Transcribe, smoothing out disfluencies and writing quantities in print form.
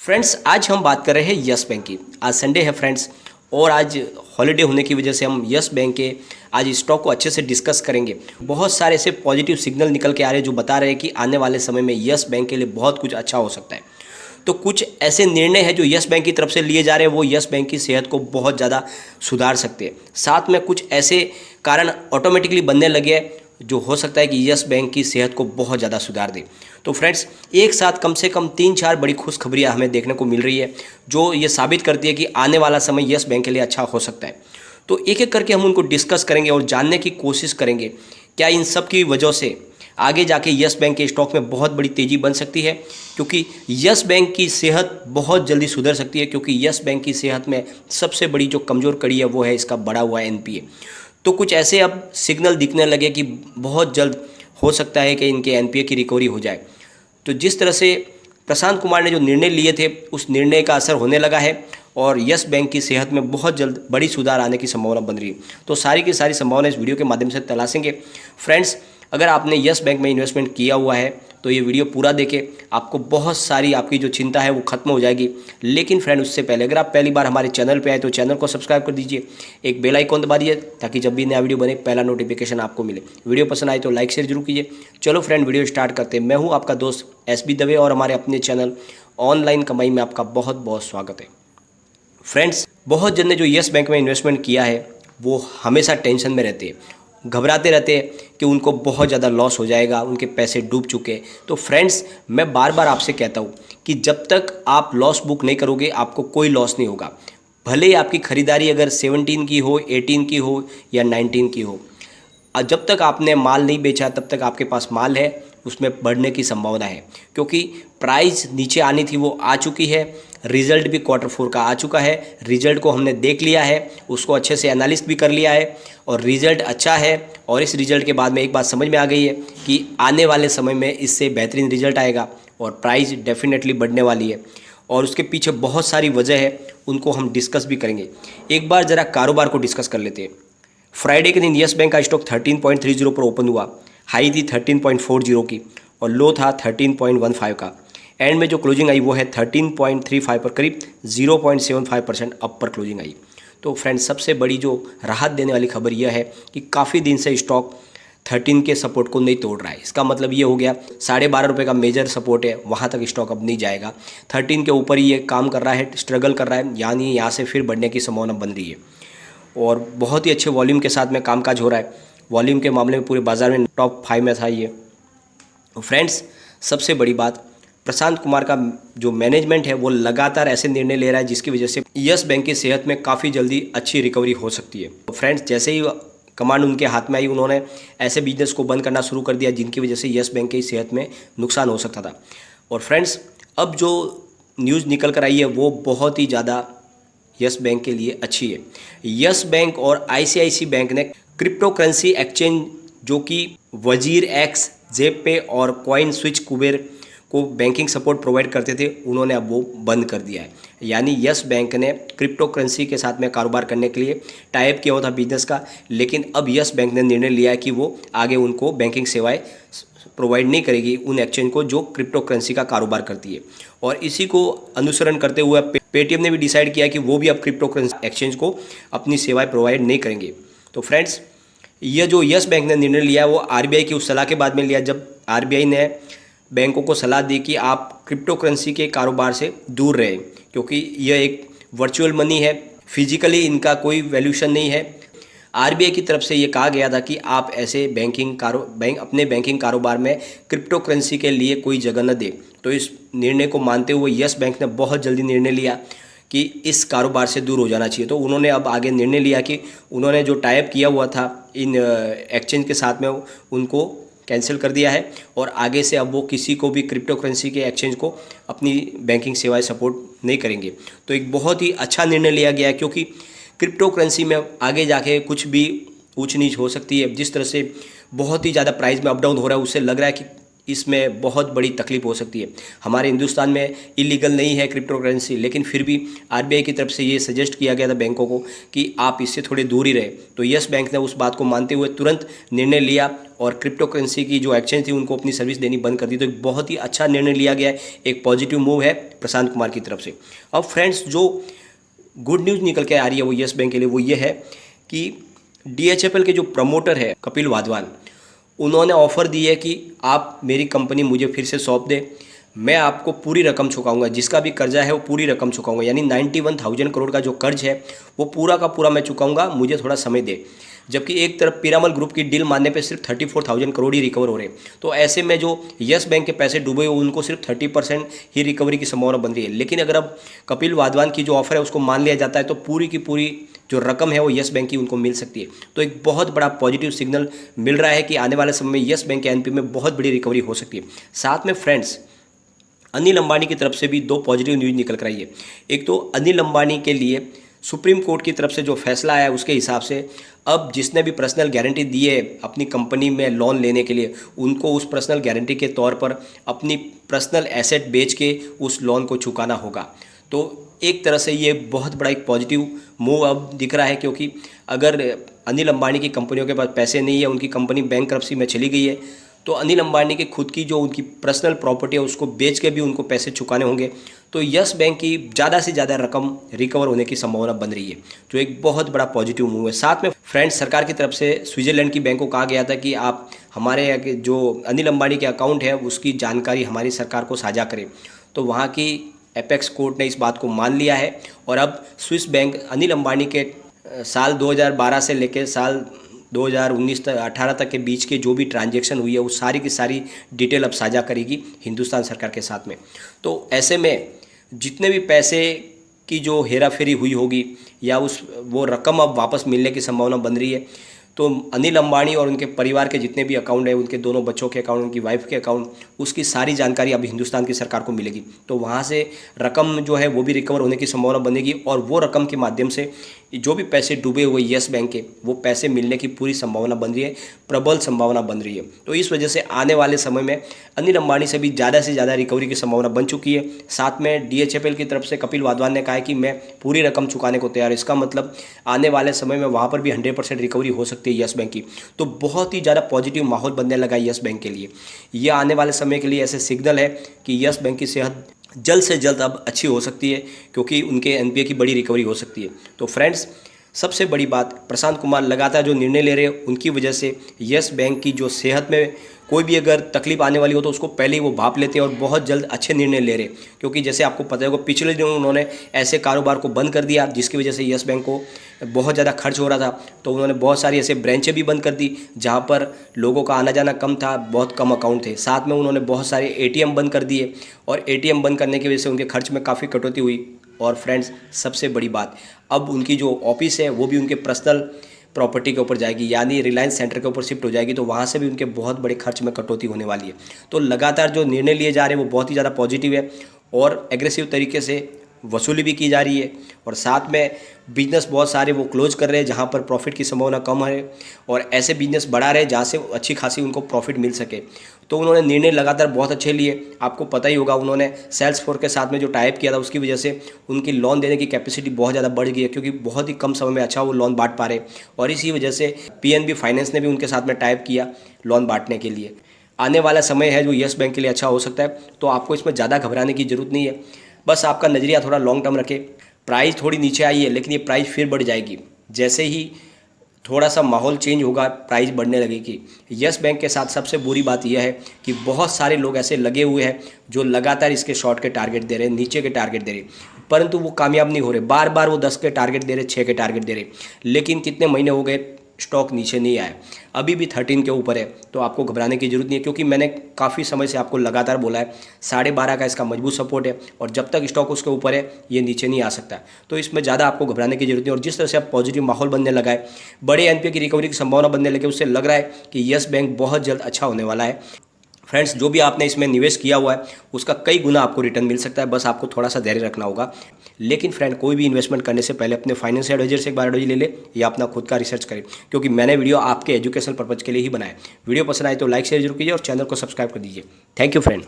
Friends, आज हम बात कर रहे हैं यस बैंक की। आज संडे है फ्रेंड्स, और आज हॉलीडे होने की वजह से हम यस बैंक के आज स्टॉक को अच्छे से डिस्कस करेंगे। बहुत सारे ऐसे पॉजिटिव सिग्नल निकल के आ रहे हैं जो बता रहे हैं कि आने वाले समय में यस बैंक के लिए बहुत कुछ अच्छा हो सकता है। तो कुछ ऐसे निर्णय हैं जो यस बैंक की तरफ से लिए जा रहे हैं, वो यस बैंक की सेहत को बहुत ज़्यादा सुधार सकते हैं। साथ में कुछ ऐसे कारण ऑटोमेटिकली बनने लगे हैं जो हो सकता है कि यस बैंक की सेहत को बहुत ज़्यादा सुधार दे। तो फ्रेंड्स, एक साथ कम से कम 3-4 बड़ी खुशखबरियाँ हमें देखने को मिल रही है जो ये साबित करती है कि आने वाला समय यस बैंक के लिए अच्छा हो सकता है। तो एक एक करके हम उनको डिस्कस करेंगे और जानने की कोशिश करेंगे क्या इन सब की वजह से आगे जाके यस बैंक के स्टॉक में बहुत बड़ी तेज़ी बन सकती है, क्योंकि यस बैंक की सेहत बहुत जल्दी सुधर सकती है। क्योंकि यस बैंक की सेहत में सबसे बड़ी जो कमज़ोर कड़ी है वो है इसका बढ़ा हुआ एनपीए। तो कुछ ऐसे अब सिग्नल दिखने लगे कि बहुत जल्द हो सकता है कि इनके एनपीए की रिकवरी हो जाए। तो जिस तरह से प्रशांत कुमार ने जो निर्णय लिए थे उस निर्णय का असर होने लगा है और यस बैंक की सेहत में बहुत जल्द बड़ी सुधार आने की संभावना बन रही है। तो सारी की सारी संभावना इस वीडियो के माध्यम से तलाशेंगे। फ्रेंड्स, अगर आपने यस बैंक में इन्वेस्टमेंट किया हुआ है तो ये वीडियो पूरा देखें, आपको बहुत सारी आपकी जो चिंता है वो खत्म हो जाएगी। लेकिन फ्रेंड, उससे पहले अगर आप पहली बार हमारे चैनल पे आए तो चैनल को सब्सक्राइब कर दीजिए, एक बेल आइकॉन दबा दीजिए ताकि जब भी नया वीडियो बने पहला नोटिफिकेशन आपको मिले। वीडियो पसंद आए तो लाइक शेयर जरूर कीजिए। चलो फ्रेंड, वीडियो स्टार्ट करते हैं। मैं हूँ आपका दोस्त SB दवे और हमारे अपने चैनल ऑनलाइन कमाई में आपका बहुत बहुत स्वागत है। फ्रेंड्स, बहुत जन ने जो यस बैंक में इन्वेस्टमेंट किया है वो हमेशा टेंशन में रहते हैं, घबराते रहते हैं कि उनको बहुत ज़्यादा लॉस हो जाएगा, उनके पैसे डूब चुके हैं। तो फ्रेंड्स, मैं बार बार आपसे कहता हूँ कि जब तक आप लॉस बुक नहीं करोगे आपको कोई लॉस नहीं होगा। भले ही आपकी खरीदारी अगर 17 की हो, 18 की हो या 19 की हो, जब तक आपने माल नहीं बेचा तब तक आपके पास माल है, उसमें बढ़ने की संभावना है। क्योंकि प्राइस नीचे आनी थी वो आ चुकी है, रिजल्ट भी Q4 का आ चुका है, रिजल्ट को हमने देख लिया है, उसको अच्छे से एनालिस्ट भी कर लिया है और रिजल्ट अच्छा है। और इस रिजल्ट के बाद में एक बात समझ में आ गई है कि आने वाले समय में इससे बेहतरीन रिजल्ट आएगा और प्राइस डेफिनेटली बढ़ने वाली है। और उसके पीछे बहुत सारी वजह है, उनको हम डिस्कस भी करेंगे। एक बार ज़रा कारोबार को डिस्कस कर लेते हैं। फ्राइडे के दिन यस बैंक का स्टॉक 13.30 पर ओपन हुआ, हाई थी 13.40 की और लो था 13.15 का। एंड में जो क्लोजिंग आई वो है 13.35 पर, करीब 0.75% अप पर क्लोजिंग आई। तो फ्रेंड्स, सबसे बड़ी जो राहत देने वाली खबर यह है कि काफ़ी दिन से स्टॉक 13 के सपोर्ट को नहीं तोड़ रहा है। इसका मतलब ये हो गया 12.5 रुपये का मेजर सपोर्ट है, वहाँ तक स्टॉक अब नहीं जाएगा। 13 के ऊपर ही ये काम कर रहा है, स्ट्रगल कर रहा है, यानी यहाँ से फिर बढ़ने की संभावना बन रही है। और बहुत ही अच्छे वॉल्यूम के साथ में कामकाज हो रहा है। वॉल्यूम के मामले में पूरे बाजार में टॉप 5 में था ये। फ्रेंड्स, सबसे बड़ी बात, प्रशांत कुमार का जो मैनेजमेंट है वो लगातार ऐसे निर्णय ले रहा है जिसकी वजह से यस बैंक की सेहत में काफ़ी जल्दी अच्छी रिकवरी हो सकती है। फ्रेंड्स, जैसे ही कमांड उनके हाथ में आई उन्होंने ऐसे बिजनेस को बंद करना शुरू कर दिया जिनकी वजह से यस बैंक की सेहत में नुकसान हो सकता था। और फ्रेंड्स, अब जो न्यूज़ निकल कर आई है वो बहुत ही ज़्यादा यस बैंक के लिए अच्छी है। यस बैंक और ICICI बैंक ने क्रिप्टो करेंसी एक्सचेंज जो कि वजीर एक्स, जेपे और कॉइन स्विच कुबेर को बैंकिंग सपोर्ट प्रोवाइड करते थे, उन्होंने अब वो बंद कर दिया है। यानी यस बैंक ने क्रिप्टो करेंसी के साथ में कारोबार करने के लिए टाइप किया हुआ था बिजनेस का, लेकिन अब यस बैंक ने निर्णय लिया है कि वो आगे उनको बैंकिंग सेवाएं प्रोवाइड नहीं करेगी उन एक्सचेंज को जो क्रिप्टो करेंसी का कारोबार करती है। और इसी को अनुसरण करते हुए पेटीएम ने भी डिसाइड किया कि वो भी अब क्रिप्टो करेंसी एक्सचेंज को अपनी सेवाएं प्रोवाइड नहीं करेंगे। तो फ्रेंड्स, यह जो यस बैंक ने निर्णय लिया वो RBI की उस सलाह के बाद में लिया जब RBI ने बैंकों को सलाह दी कि आप क्रिप्टो करेंसी के कारोबार से दूर रहें, क्योंकि यह एक वर्चुअल मनी है, फिजिकली इनका कोई वैल्यूशन नहीं है। RBI की तरफ से ये कहा गया था कि आप ऐसे अपने बैंकिंग कारोबार में क्रिप्टो करेंसी के लिए कोई जगह न दें। तो इस निर्णय को मानते हुए यस बैंक ने बहुत जल्दी निर्णय लिया कि इस कारोबार से दूर हो जाना चाहिए। तो उन्होंने अब आगे निर्णय लिया कि उन्होंने जो टाइप किया हुआ था इन एक्सचेंज के साथ में उनको कैंसिल कर दिया है और आगे से अब वो किसी को भी क्रिप्टो करेंसी के एक्सचेंज को अपनी बैंकिंग सेवाएं सपोर्ट नहीं करेंगे। तो एक बहुत ही अच्छा निर्णय लिया गया है, क्योंकि क्रिप्टो करेंसी में आगे जाके कुछ भी ऊंच नीच हो सकती है। जिस तरह से बहुत ही ज़्यादा प्राइस में अप डाउन हो रहा है, उससे लग रहा है कि इसमें बहुत बड़ी तकलीफ हो सकती है। हमारे हिंदुस्तान में इलीगल नहीं है क्रिप्टो करेंसी, लेकिन फिर भी आरबीआई की तरफ से ये सजेस्ट किया गया था बैंकों को कि आप इससे थोड़े दूर ही रहे। तो यस बैंक ने उस बात को मानते हुए तुरंत निर्णय लिया और क्रिप्टो करेंसी की जो एक्सचेंज थी उनको अपनी सर्विस देनी बंद कर दी। तो एक बहुत ही अच्छा निर्णय लिया गया है, एक पॉजिटिव मूव है प्रशांत कुमार की तरफ से। अब फ्रेंड्स, जो गुड न्यूज़ निकल के आ रही है वो यस बैंक के लिए, वो ये है कि DHFL के जो प्रमोटर है कपिल वाधवान, उन्होंने ऑफ़र दी है कि आप मेरी कंपनी मुझे फिर से सौंप दें, मैं आपको पूरी रकम चुकाऊंगा, जिसका भी कर्जा है वो पूरी रकम चुकाऊंगा। यानी 91,000 करोड़ का जो कर्ज है वो पूरा का पूरा मैं चुकाऊंगा, मुझे थोड़ा समय दे। जबकि एक तरफ पीरामल ग्रुप की डील मानने पे सिर्फ 34,000 करोड़ ही रिकवर हो रहे हैं। तो ऐसे में जो यस बैंक के पैसे डूबे हुए उनको सिर्फ 30% ही रिकवरी की संभावना बन रही है। लेकिन अगर अब कपिल वाधवान की जो ऑफर है उसको मान लिया जाता है तो पूरी की पूरी जो रकम है वो यस बैंक की उनको मिल सकती है। तो एक बहुत बड़ा पॉजिटिव सिग्नल मिल रहा है कि आने वाले समय में यस बैंक के एनपी में बहुत बड़ी रिकवरी हो सकती है। साथ में फ्रेंड्स, अनिल अंबानी की तरफ से भी दो पॉजिटिव न्यूज़ निकल कर आई है। एक तो अनिल अंबानी के लिए सुप्रीम कोर्ट की तरफ से जो फैसला आया है उसके हिसाब से अब जिसने भी पर्सनल गारंटी दी है अपनी कंपनी में लोन लेने के लिए, उनको उस पर्सनल गारंटी के तौर पर अपनी पर्सनल एसेट बेच के उस लोन को चुकाना होगा। तो एक तरह से ये बहुत बड़ा एक पॉजिटिव मूव अब दिख रहा है, क्योंकि अगर अनिल अंबानी की कंपनियों के पास पैसे नहीं है, उनकी कंपनी बैंकरप्सी में चली गई है, तो अनिल अंबानी की खुद की जो उनकी पर्सनल प्रॉपर्टी है उसको बेच के भी उनको पैसे चुकाने होंगे। तो यस बैंक की ज़्यादा से ज़्यादा रकम रिकवर होने की संभावना बन रही है, जो एक बहुत बड़ा पॉजिटिव मूव है। साथ में फ्रेंड्स, सरकार की तरफ से स्विट्जरलैंड की बैंक को कहा गया था कि आप हमारे जो अनिल अंबानी के अकाउंट है उसकी जानकारी हमारी सरकार को साझा करें। तो वहाँ की एपेक्स कोर्ट ने इस बात को मान लिया है और अब स्विस बैंक अनिल अंबानी के साल 2012 से लेकर साल 2019-18 तक के बीच के जो भी ट्रांजैक्शन हुई है वो सारी की सारी डिटेल अब साझा करेगी हिंदुस्तान सरकार के साथ में। तो ऐसे में जितने भी पैसे की जो हेरा फेरी हुई होगी या वो रकम अब वापस मिलने की संभावना बन रही है। तो अनिल अंबानी और उनके परिवार के जितने भी अकाउंट है, उनके दोनों बच्चों के अकाउंट, उनकी वाइफ के अकाउंट, उसकी सारी जानकारी अब हिंदुस्तान की सरकार को मिलेगी। तो वहाँ से रकम जो है वो भी रिकवर होने की संभावना बनेगी और वो रकम के माध्यम से जो भी पैसे डूबे हुए यस बैंक के, वो पैसे मिलने की पूरी संभावना बन रही है, प्रबल संभावना बन रही है। तो इस वजह से आने वाले समय में अनिल अंबानी से भी ज़्यादा रिकवरी की संभावना बन चुकी है। साथ में DHFL की तरफ से कपिल वाधवान ने कहा है कि मैं पूरी रकम चुकाने को तैयार। इसका मतलब आने वाले समय में वहाँ पर भी 100% रिकवरी हो सकती है यस बैंक की। तो बहुत ही ज़्यादा पॉजिटिव माहौल बनने लगा यस बैंक के लिए। ये आने वाले समय के लिए ऐसे सिग्नल है कि यस बैंक की सेहत जल्द से जल्द अब अच्छी हो सकती है, क्योंकि उनके एनपीए की बड़ी रिकवरी हो सकती है। तो फ्रेंड्स, सबसे बड़ी बात, प्रशांत कुमार लगातार जो निर्णय ले रहे हैं उनकी वजह से यस बैंक की जो सेहत में कोई भी अगर तकलीफ आने वाली हो तो उसको पहले ही वो भाप लेते हैं और बहुत जल्द अच्छे निर्णय ले रहे हैं। क्योंकि जैसे आपको पता होगा पिछले दिनों उन्होंने ऐसे कारोबार को बंद कर दिया जिसकी वजह से यस बैंक को बहुत ज़्यादा खर्च हो रहा था। तो उन्होंने बहुत सारी ऐसे ब्रांचें भी बंद कर दी जहाँ पर लोगों का आना जाना कम था, बहुत कम अकाउंट थे। साथ में उन्होंने बहुत सारे ATM बंद कर दिए और ATM बंद करने की वजह से उनके खर्च में काफ़ी कटौती हुई। और फ्रेंड्स, सबसे बड़ी बात, अब उनकी जो ऑफिस है वो भी उनके पर्सनल प्रॉपर्टी के ऊपर जाएगी, यानी रिलायंस सेंटर के ऊपर शिफ्ट हो जाएगी। तो वहाँ से भी उनके बहुत बड़े खर्च में कटौती होने वाली है। तो लगातार जो निर्णय लिए जा रहे हैं वो बहुत ही ज़्यादा पॉजिटिव है और एग्रेसिव तरीके से वसूली भी की जा रही है। और साथ में बिजनेस बहुत सारे वो क्लोज कर रहे हैं जहाँ पर प्रॉफिट की संभावना कम है और ऐसे बिजनेस बढ़ा रहे हैं जहाँ से अच्छी खासी उनको प्रॉफिट मिल सके। तो उन्होंने निर्णय लगातार बहुत अच्छे लिए। आपको पता ही होगा उन्होंने सेल्स फोर्स के साथ में जो टाइप किया था उसकी वजह से उनकी लोन देने की कैपेसिटी बहुत ज़्यादा बढ़ गई है, क्योंकि बहुत ही कम समय में अच्छा वो लोन बांट पा रहे। और इसी वजह से PNB फाइनेंस ने भी उनके साथ में टाइप किया लोन बांटने के लिए। आने वाला समय है जो यस बैंक के लिए अच्छा हो सकता है। तो आपको इसमें ज़्यादा घबराने की ज़रूरत नहीं है, बस आपका नज़रिया थोड़ा लॉन्ग टर्म रखें। प्राइस थोड़ी नीचे आई है लेकिन ये प्राइस फिर बढ़ जाएगी। जैसे ही थोड़ा सा माहौल चेंज होगा प्राइस बढ़ने लगेगी। यस बैंक के साथ सबसे बुरी बात यह है कि बहुत सारे लोग ऐसे लगे हुए हैं जो लगातार इसके शॉर्ट के टारगेट दे रहे हैं, नीचे के टारगेट दे रहे हैं, परंतु वो कामयाब नहीं हो रहे। बार बार वो 10 के टारगेट दे रहे, 6 के टारगेट दे रहे, लेकिन कितने महीने हो गए स्टॉक नीचे नहीं आया, अभी भी 13 के ऊपर है। तो आपको घबराने की जरूरत नहीं है, क्योंकि मैंने काफ़ी समय से आपको लगातार बोला है 12.5 का इसका मजबूत सपोर्ट है और जब तक स्टॉक उसके ऊपर है ये नीचे नहीं आ सकता। तो इसमें ज़्यादा आपको घबराने की जरूरत नहीं। और जिस तरह से आप पॉजिटिव माहौल बनने लगा है, बड़े एनपीए की रिकवरी की संभावना बनने लगे, उससे लग रहा है कि यस बैंक बहुत जल्द अच्छा होने वाला है। फ्रेंड्स, जो भी आपने इसमें निवेश किया हुआ है उसका कई गुना आपको रिटर्न मिल सकता है, बस आपको थोड़ा सा धैर्य रखना होगा। लेकिन फ्रेंड, कोई भी इन्वेस्टमेंट करने से पहले अपने फाइनेंशियल एडवाइजर से एक बार एडवाइस ले ले या अपना खुद का रिसर्च करें, क्योंकि मैंने वीडियो आपके एजुकेशनल पर्पज़ के लिए ही बनाया। वीडियो पसंद आए तो लाइक शेयर जरूर कीजिए और चैनल को सब्सक्राइब कर दीजिए। Thank you friend.